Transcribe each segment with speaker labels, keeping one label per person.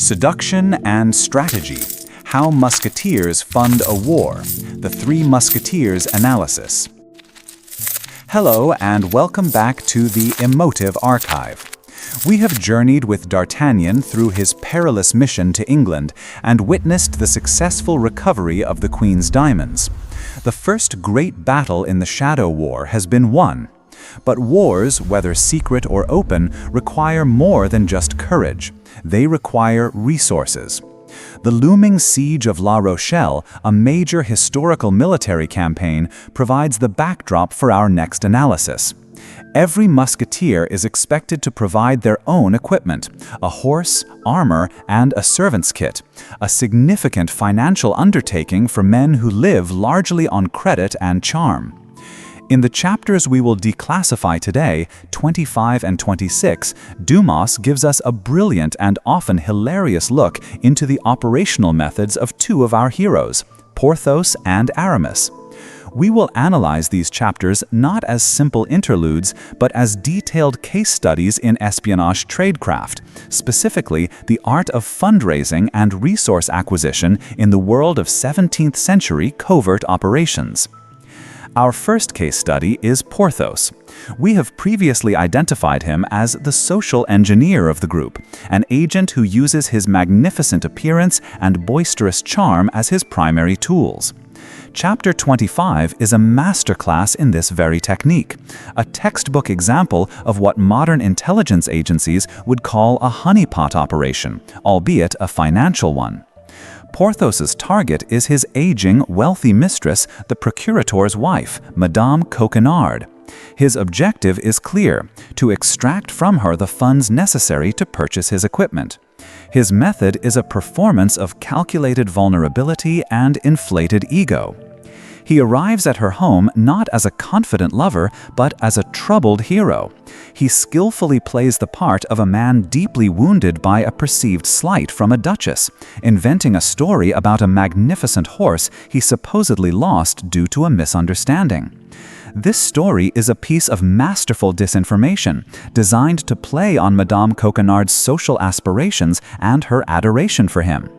Speaker 1: Seduction and Strategy: How Musketeers Fund a War. The Three Musketeers Analysis. Hello and welcome back to the Emotive archive. We have journeyed with D'Artagnan through his perilous mission to England and witnessed the successful recovery of the Queen's diamonds. The first great battle in the Shadow War has been won. But wars, whether secret or open, require more than just courage. They require resources. The looming siege of La Rochelle, a major historical military campaign, provides the backdrop for our next analysis. Every musketeer is expected to provide their own equipment: a horse, armor, and a servant's kit, a significant financial undertaking for men who live largely on credit and charm. In the chapters we will declassify today, 25 and 26, Dumas gives us a brilliant and often hilarious look into the operational methods of two of our heroes, Porthos and Aramis. We will analyze these chapters not as simple interludes, but as detailed case studies in espionage tradecraft, specifically the art of fundraising and resource acquisition in the world of 17th century covert operations. Our first case study is Porthos. We have previously identified him as the social engineer of the group, an agent who uses his magnificent appearance and boisterous charm as his primary tools. Chapter 25 is a masterclass in this very technique, a textbook example of what modern intelligence agencies would call a honeypot operation, albeit a financial one. Porthos's target is his aging, wealthy mistress, the procurator's wife, Madame Coquenard. His objective is clear: to extract from her the funds necessary to purchase his equipment. His method is a performance of calculated vulnerability and inflated ego. He arrives at her home not as a confident lover, but as a troubled hero. He skillfully plays the part of a man deeply wounded by a perceived slight from a duchess, inventing a story about a magnificent horse he supposedly lost due to a misunderstanding. This story is a piece of masterful disinformation, designed to play on Madame Coquenard's social aspirations and her adoration for him.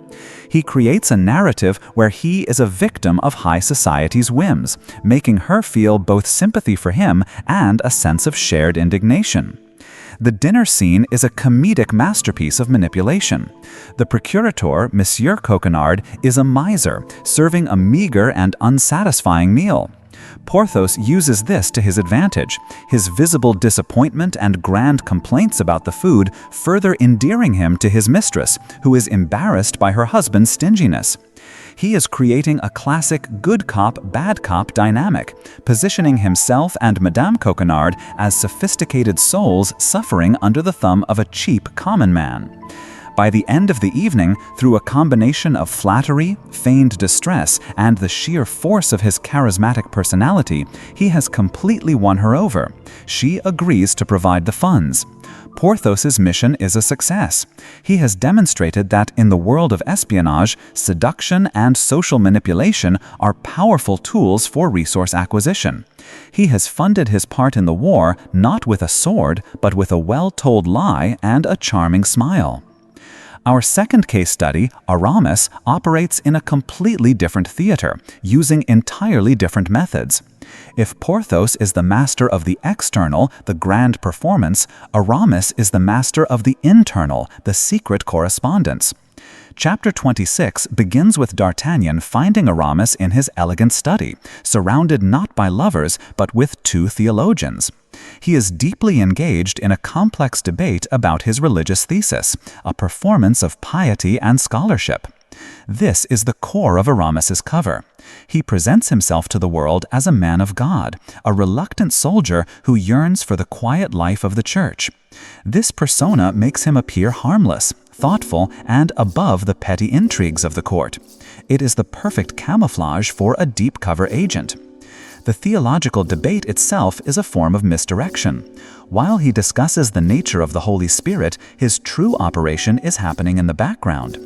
Speaker 1: He creates a narrative where he is a victim of high society's whims, making her feel both sympathy for him and a sense of shared indignation. The dinner scene is a comedic masterpiece of manipulation. The procurator, Monsieur Coquenard, is a miser, serving a meager and unsatisfying meal. Porthos uses this to his advantage, his visible disappointment and grand complaints about the food further endearing him to his mistress, who is embarrassed by her husband's stinginess. He is creating a classic good cop, bad cop dynamic, positioning himself and Madame Coquenard as sophisticated souls suffering under the thumb of a cheap common man. By the end of the evening, through a combination of flattery, feigned distress, and the sheer force of his charismatic personality, he has completely won her over. She agrees to provide the funds. Porthos's mission is a success. He has demonstrated that in the world of espionage, seduction and social manipulation are powerful tools for resource acquisition. He has funded his part in the war not with a sword, but with a well-told lie and a charming smile. Our second case study, Aramis, operates in a completely different theater, using entirely different methods. If Porthos is the master of the external, the grand performance, Aramis is the master of the internal, the secret correspondence. Chapter 26 begins with D'Artagnan finding Aramis in his elegant study, surrounded not by lovers, but with two theologians. He is deeply engaged in a complex debate about his religious thesis, a performance of piety and scholarship. This is the core of Aramis's cover. He presents himself to the world as a man of God, a reluctant soldier who yearns for the quiet life of the church. This persona makes him appear harmless, thoughtful, and above the petty intrigues of the court. It is the perfect camouflage for a deep cover agent. The theological debate itself is a form of misdirection. While he discusses the nature of the Holy Spirit, his true operation is happening in the background.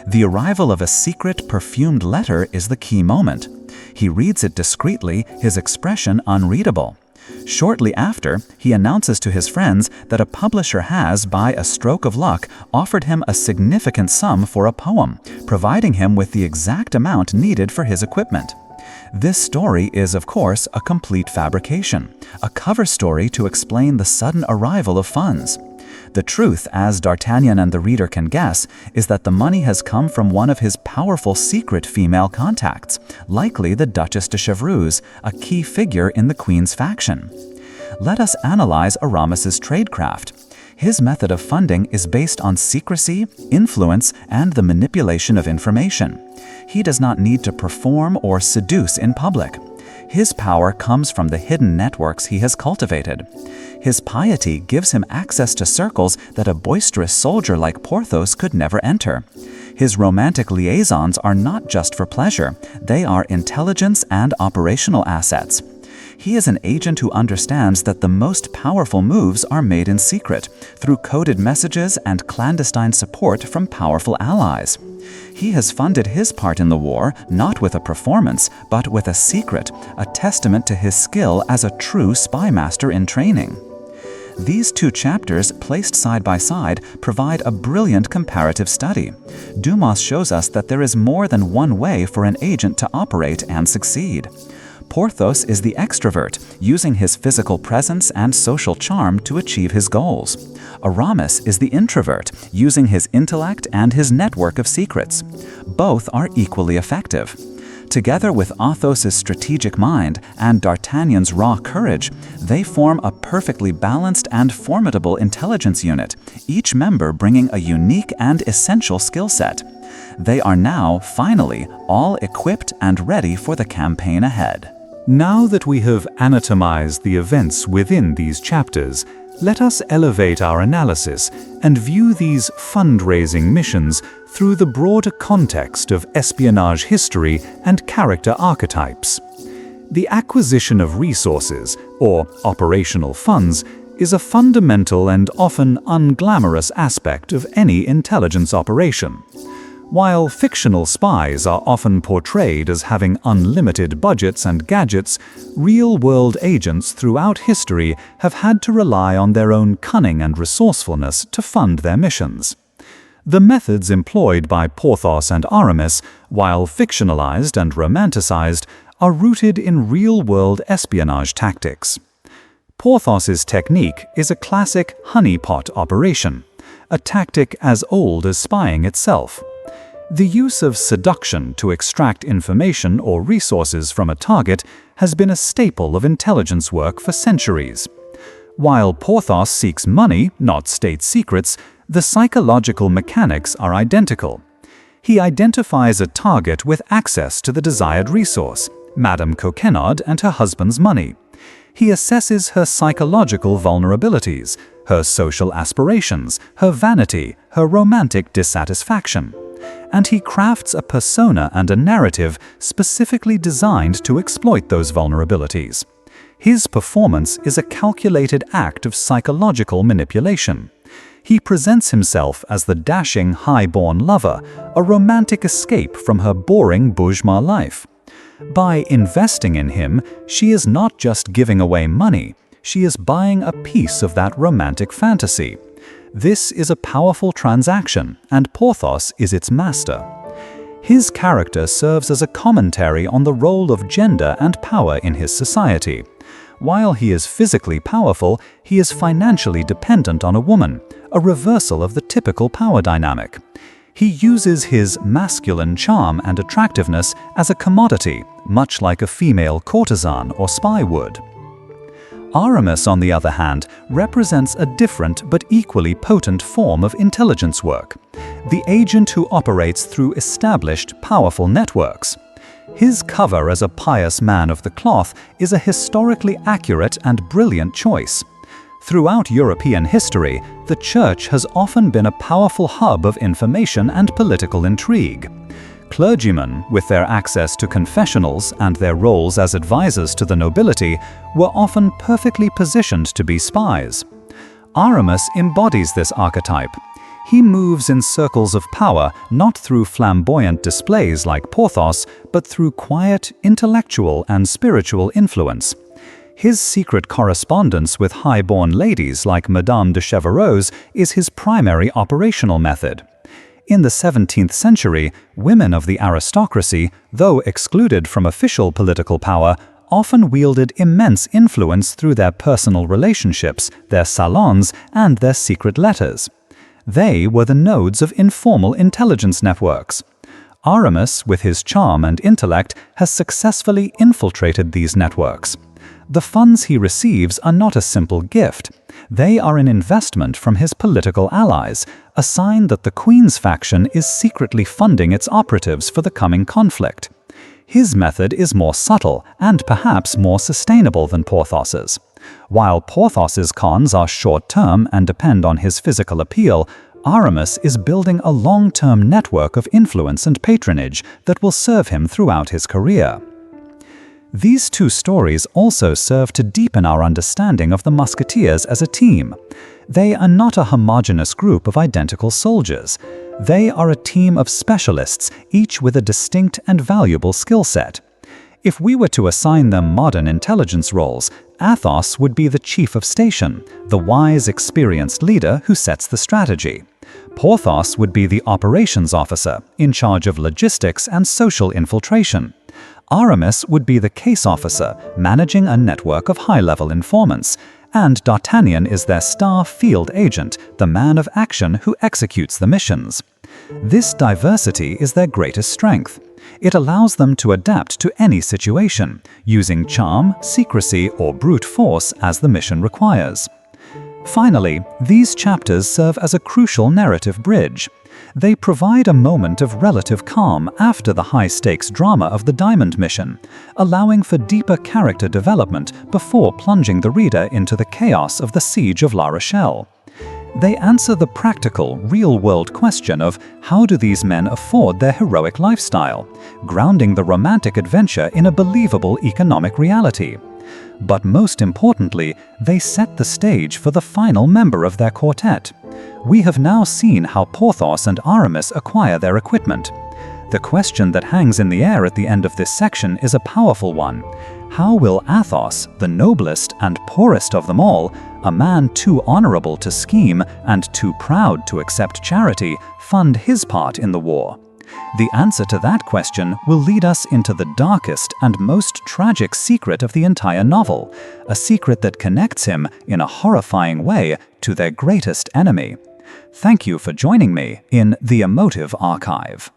Speaker 1: The arrival of a secret, perfumed letter is the key moment. He reads it discreetly, his expression unreadable. Shortly after, he announces to his friends that a publisher has, by a stroke of luck, offered him a significant sum for a poem, providing him with the exact amount needed for his equipment. This story is, of course, a complete fabrication, a cover story to explain the sudden arrival of funds. The truth, as D'Artagnan and the reader can guess, is that the money has come from one of his powerful secret female contacts, likely the Duchess de Chevreuse, a key figure in the Queen's faction. Let us analyze Aramis's tradecraft. His method of funding is based on secrecy, influence, and the manipulation of information. He does not need to perform or seduce in public. His power comes from the hidden networks he has cultivated. His piety gives him access to circles that a boisterous soldier like Porthos could never enter. His romantic liaisons are not just for pleasure, they are intelligence and operational assets. He is an agent who understands that the most powerful moves are made in secret, through coded messages and clandestine support from powerful allies. He has funded his part in the war not with a performance, but with a secret, a testament to his skill as a true spy master in training. These two chapters, placed side by side, provide a brilliant comparative study. Dumas shows us that there is more than one way for an agent to operate and succeed. Porthos is the extrovert, using his physical presence and social charm to achieve his goals. Aramis is the introvert, using his intellect and his network of secrets. Both are equally effective. Together with Athos's strategic mind and D'Artagnan's raw courage, they form a perfectly balanced and formidable intelligence unit, each member bringing a unique and essential skill set. They are now, finally, all equipped and ready for the campaign ahead.
Speaker 2: Now that we have anatomized the events within these chapters, let us elevate our analysis and view these fundraising missions through the broader context of espionage history and character archetypes. The acquisition of resources, or operational funds, is a fundamental and often unglamorous aspect of any intelligence operation. While fictional spies are often portrayed as having unlimited budgets and gadgets, real-world agents throughout history have had to rely on their own cunning and resourcefulness to fund their missions. The methods employed by Porthos and Aramis, while fictionalized and romanticized, are rooted in real-world espionage tactics. Porthos's technique is a classic honeypot operation, a tactic as old as spying itself. The use of seduction to extract information or resources from a target has been a staple of intelligence work for centuries. While Porthos seeks money, not state secrets, the psychological mechanics are identical. He identifies a target with access to the desired resource, Madame Coquenard and her husband's money. He assesses her psychological vulnerabilities, her social aspirations, her vanity, her romantic dissatisfaction. And he crafts a persona and a narrative specifically designed to exploit those vulnerabilities. His performance is a calculated act of psychological manipulation. He presents himself as the dashing, high-born lover, a romantic escape from her boring bourgeois life. By investing in him, she is not just giving away money, she is buying a piece of that romantic fantasy. This is a powerful transaction, and Porthos is its master. His character serves as a commentary on the role of gender and power in his society. While he is physically powerful, he is financially dependent on a woman, a reversal of the typical power dynamic. He uses his masculine charm and attractiveness as a commodity, much like a female courtesan or spy would. Aramis, on the other hand, represents a different but equally potent form of intelligence work, the agent who operates through established, powerful networks. His cover as a pious man of the cloth is a historically accurate and brilliant choice. Throughout European history, the Church has often been a powerful hub of information and political intrigue. Clergymen, with their access to confessionals and their roles as advisors to the nobility, were often perfectly positioned to be spies. Aramis embodies this archetype. He moves in circles of power not through flamboyant displays like Porthos, but through quiet, intellectual and spiritual influence. His secret correspondence with high-born ladies like Madame de Chevreuse is his primary operational method. In the 17th century, women of the aristocracy, though excluded from official political power, often wielded immense influence through their personal relationships, their salons, and their secret letters. They were the nodes of informal intelligence networks. Aramis, with his charm and intellect, has successfully infiltrated these networks. The funds he receives are not a simple gift. They are an investment from his political allies, a sign that the Queen's faction is secretly funding its operatives for the coming conflict. His method is more subtle and perhaps more sustainable than Porthos's. While Porthos's cons are short-term and depend on his physical appeal, Aramis is building a long-term network of influence and patronage that will serve him throughout his career. These two stories also serve to deepen our understanding of the Musketeers as a team. They are not a homogeneous group of identical soldiers. They are a team of specialists, each with a distinct and valuable skill set. If we were to assign them modern intelligence roles, Athos would be the chief of station, the wise, experienced leader who sets the strategy. Porthos would be the operations officer, in charge of logistics and social infiltration. Aramis would be the case officer, managing a network of high-level informants, and D'Artagnan is their star field agent, the man of action who executes the missions. This diversity is their greatest strength. It allows them to adapt to any situation, using charm, secrecy, or brute force as the mission requires. Finally, these chapters serve as a crucial narrative bridge. They provide a moment of relative calm after the high-stakes drama of the Diamond mission, allowing for deeper character development before plunging the reader into the chaos of the Siege of La Rochelle. They answer the practical, real-world question of how do these men afford their heroic lifestyle, grounding the romantic adventure in a believable economic reality. But most importantly, they set the stage for the final member of their quartet. We have now seen how Porthos and Aramis acquire their equipment. The question that hangs in the air at the end of this section is a powerful one. How will Athos, the noblest and poorest of them all, a man too honorable to scheme and too proud to accept charity, fund his part in the war? The answer to that question will lead us into the darkest and most tragic secret of the entire novel, a secret that connects him, in a horrifying way, to their greatest enemy. Thank you for joining me in the Emotive Archive.